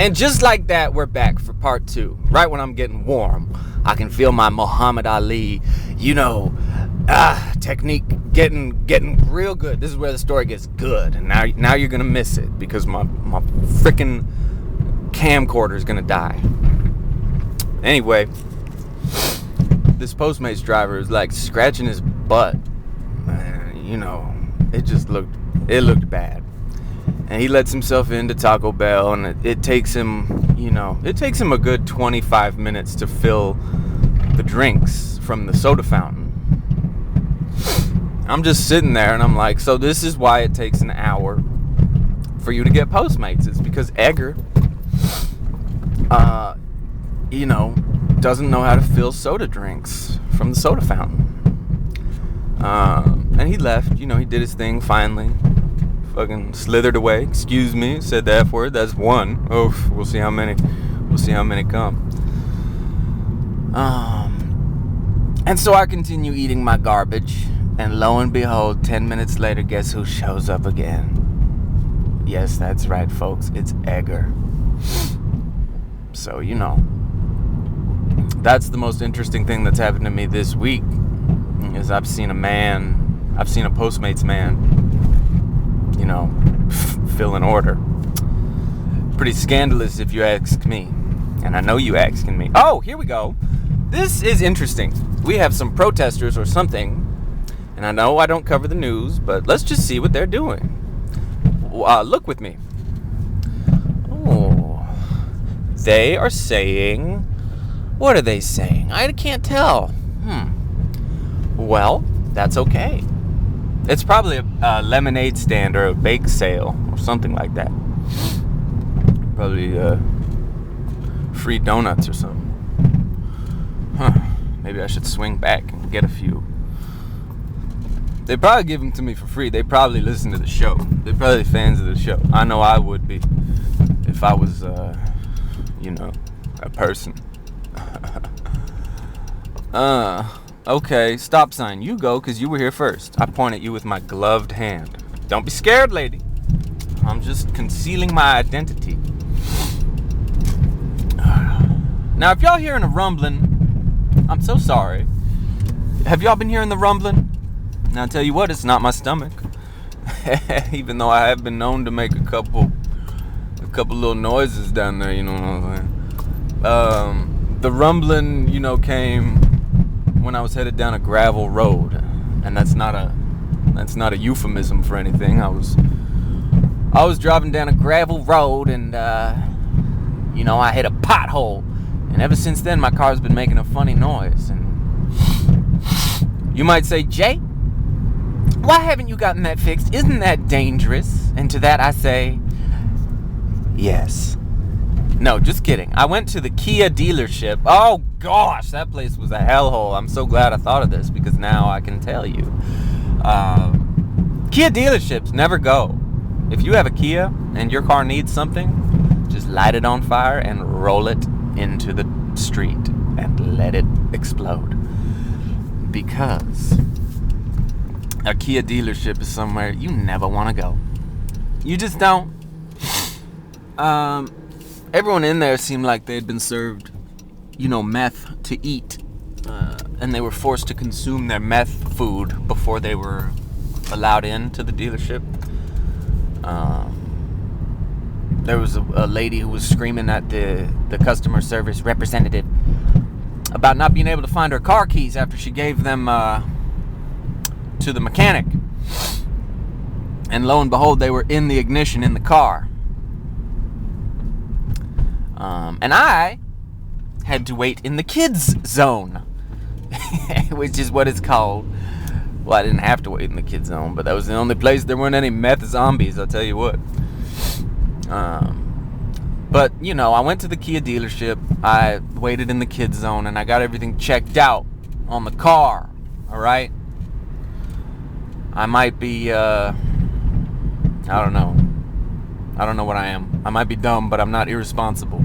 And just like that, we're back for part 2. Right when I'm getting warm, I can feel my Muhammad Ali, technique getting real good. This is where the story gets good. And now you're gonna miss it because my freaking camcorder is gonna die. Anyway, this Postmates driver is like scratching his butt. It looked bad. And he lets himself into Taco Bell, and it takes him a good 25 minutes to fill the drinks from the soda fountain. I'm just sitting there, and I'm like, so this is why it takes an hour for you to get Postmates. It's because Edgar, doesn't know how to fill soda drinks from the soda fountain. And he left, he did his thing finally. Fucking slithered away. Excuse me, said the F word. That's one. Oh, we'll see how many come. And so I continue eating my garbage, and lo and behold, 10 minutes later, guess who shows up again? Yes, that's right, folks. It's Edgar. So, that's the most interesting thing that's happened to me this week, is I've seen a Postmates man, fill an order. Pretty scandalous if you ask me. And I know you asking me. Oh, here we go. This is interesting. We have some protesters or something. And I know I don't cover the news, but let's just see what they're doing. Look with me. Oh. They are saying... What are they saying? I can't tell. Well, that's okay. It's probably a lemonade stand or a bake sale or something like that. Probably free donuts or something. Maybe I should swing back and get a few. They probably give them to me for free. They probably listen to the show. They're probably fans of the show. I know I would be if I was, a person. Okay, stop sign. You go, because you were here first. I point at you with my gloved hand. Don't be scared, lady. I'm just concealing my identity. Now, if y'all hearing a rumbling, I'm so sorry. Have y'all been hearing the rumbling? Now, I'll tell you what, it's not my stomach. Even though I have been known to make a couple little noises down there, you know what I'm saying? The rumbling, came when I was headed down a gravel road, and that's not a euphemism for anything. I was driving down a gravel road, and I hit a pothole, and ever since then my car's been making a funny noise. And you might say, Jay, why haven't you gotten that fixed? Isn't that dangerous? And to that I say, yes. No, just kidding. I went to the Kia dealership. Oh gosh, that place was a hellhole. I'm so glad I thought of this, because now I can tell you. Kia dealerships never go. If you have a Kia and your car needs something, just light it on fire and roll it into the street and let it explode. Because a Kia dealership is somewhere you never want to go. You just don't. Everyone in there seemed like they'd been served, meth to eat. And they were forced to consume their meth food before they were allowed into the dealership. There was a lady who was screaming at the customer service representative about not being able to find her car keys after she gave them to the mechanic. And lo and behold, they were in the ignition in the car. And I had to wait in the kids zone, which is what it's called. Well, I didn't have to wait in the kids zone, but that was the only place there weren't any meth zombies, I'll tell you what. But, I went to the Kia dealership, I waited in the kids zone, and I got everything checked out on the car, alright? I might be, I don't know what I am. I might be dumb, but I'm not irresponsible.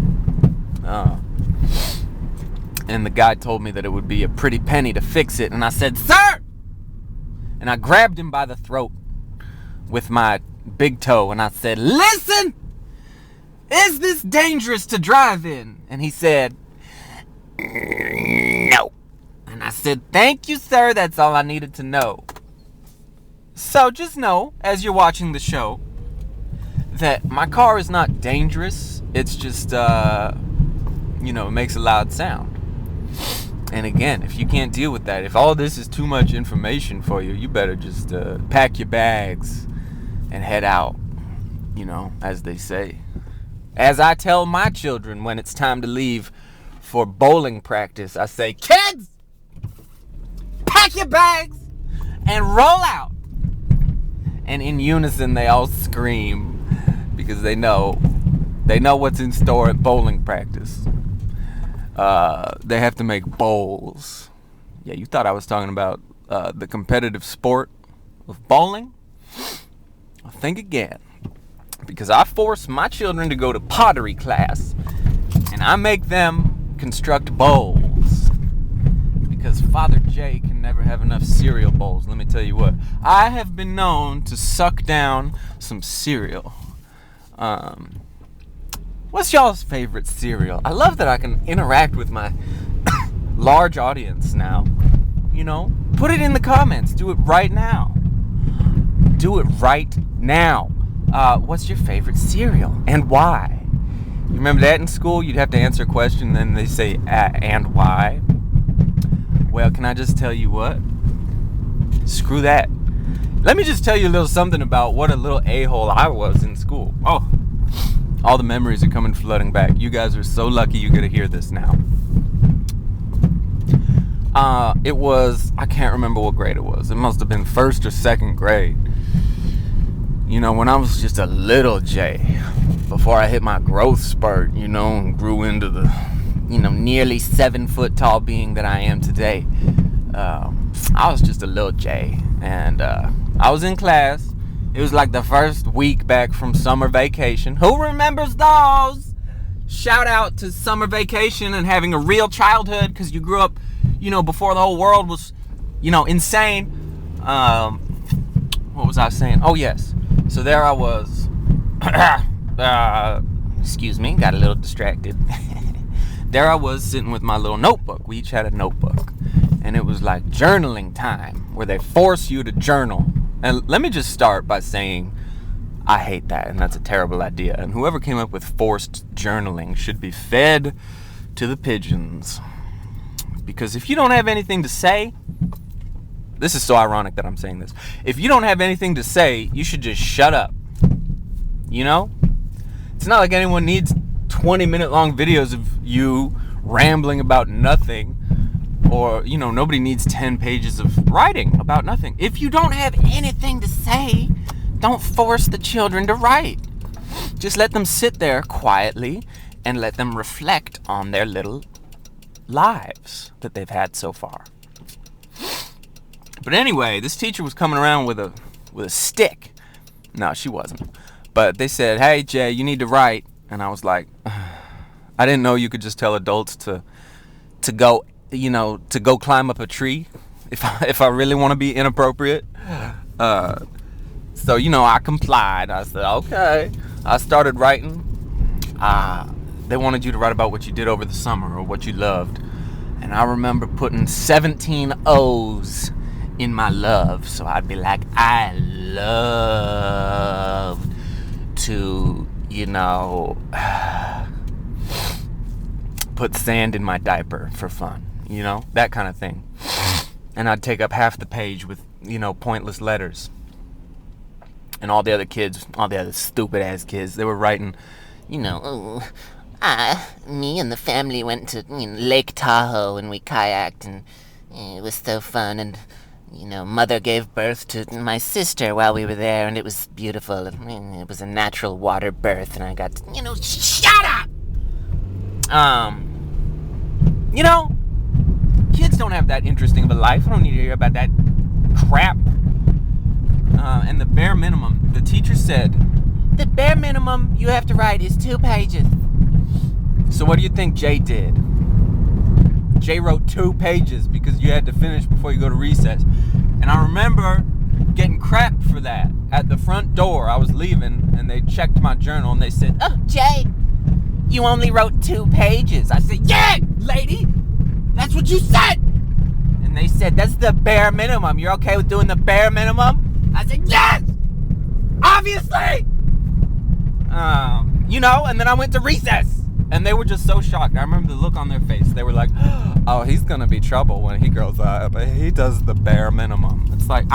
And the guy told me that it would be a pretty penny to fix it, and I said, "Sir!" And I grabbed him by the throat with my big toe, and I said, "Listen! is this dangerous to drive in? And he said, no. And I said, thank you, sir. That's all I needed to know. So just know, as you're watching the show, that my car is not dangerous. It's just, it makes a loud sound. And again, if you can't deal with that, if all this is too much information for you, you better just pack your bags and head out, as they say. As I tell my children when it's time to leave for bowling practice, I say, kids, pack your bags and roll out. And in unison, they all scream because they know what's in store at bowling practice. They have to make bowls. Yeah, you thought I was talking about the competitive sport of bowling? Well, think again. Because I force my children to go to pottery class, and I make them construct bowls. Because Father Jay can never have enough cereal bowls. Let me tell you what. I have been known to suck down some cereal. What's y'all's favorite cereal? I love that I can interact with my large audience now. Put it in the comments. Do it right now. Do it right now. What's your favorite cereal and why? You remember that in school? You'd have to answer a question, and then they say, and why? Well, can I just tell you what? Screw that. Let me just tell you a little something about what a little a-hole I was in school. Oh, all the memories are coming flooding back. You guys are so lucky you get to hear this now. I can't remember what grade it was. It must have been first or second grade. When I was just a little Jay, before I hit my growth spurt, and grew into the, nearly 7 foot tall being that I am today. I was just a little Jay, and I was in class. It was like the first week back from summer vacation. Who remembers those? Shout out to summer vacation and having a real childhood, because you grew up, before the whole world was, insane. What was I saying? Oh, yes. So there I was. Excuse me, got a little distracted. There I was sitting with my little notebook. We each had a notebook. And it was like journaling time, where they force you to journal. And let me just start by saying I hate that, and that's a terrible idea. And whoever came up with forced journaling should be fed to the pigeons. Because if you don't have anything to say, this is so ironic that I'm saying this. If you don't have anything to say, you should just shut up. It's not like anyone needs 20-minute long videos of you rambling about nothing. Or, nobody needs 10 pages of writing about nothing. If you don't have anything to say, don't force the children to write. Just let them sit there quietly and let them reflect on their little lives that they've had so far. But anyway, this teacher was coming around with a stick. No, she wasn't. But they said, hey, Jay, you need to write. And I was like, I didn't know you could just tell adults to go climb up a tree if I really want to be inappropriate. So, I complied. I said, okay. I started writing. They wanted you to write about what you did over the summer or what you loved. And I remember putting 17 O's in my love. So I'd be like, I love to, put sand in my diaper for fun. That kind of thing. And I'd take up half the page with, pointless letters. And all the other stupid ass kids, they were writing, me and the family went to Lake Tahoe and we kayaked and it was so fun, and mother gave birth to my sister while we were there, and it was beautiful. It was a natural water birth, and I got to, shut up! Kids don't have that interesting of a life. I don't need to hear about that crap. And the bare minimum, the teacher said, the bare minimum you have to write is 2 pages. So what do you think Jay did? Jay wrote 2 pages because you had to finish before you go to recess. And I remember getting crap for that at the front door. I was leaving, and they checked my journal, and they said, oh, Jay, you only wrote 2 pages. I said, yeah, lady, that's what you said. And they said, that's the bare minimum. You're okay with doing the bare minimum? I said, yes, obviously. And then I went to recess. And they were just so shocked. I remember the look on their face. They were like, oh, he's going to be trouble when he grows up. But he does the bare minimum. It's like,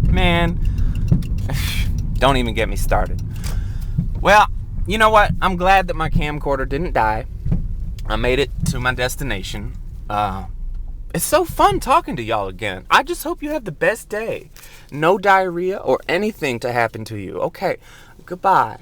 man, don't even get me started. Well, you know what? I'm glad that my camcorder didn't die. I made it to my destination. It's so fun talking to y'all again. I just hope you have the best day. No diarrhea or anything to happen to you. Okay, goodbye.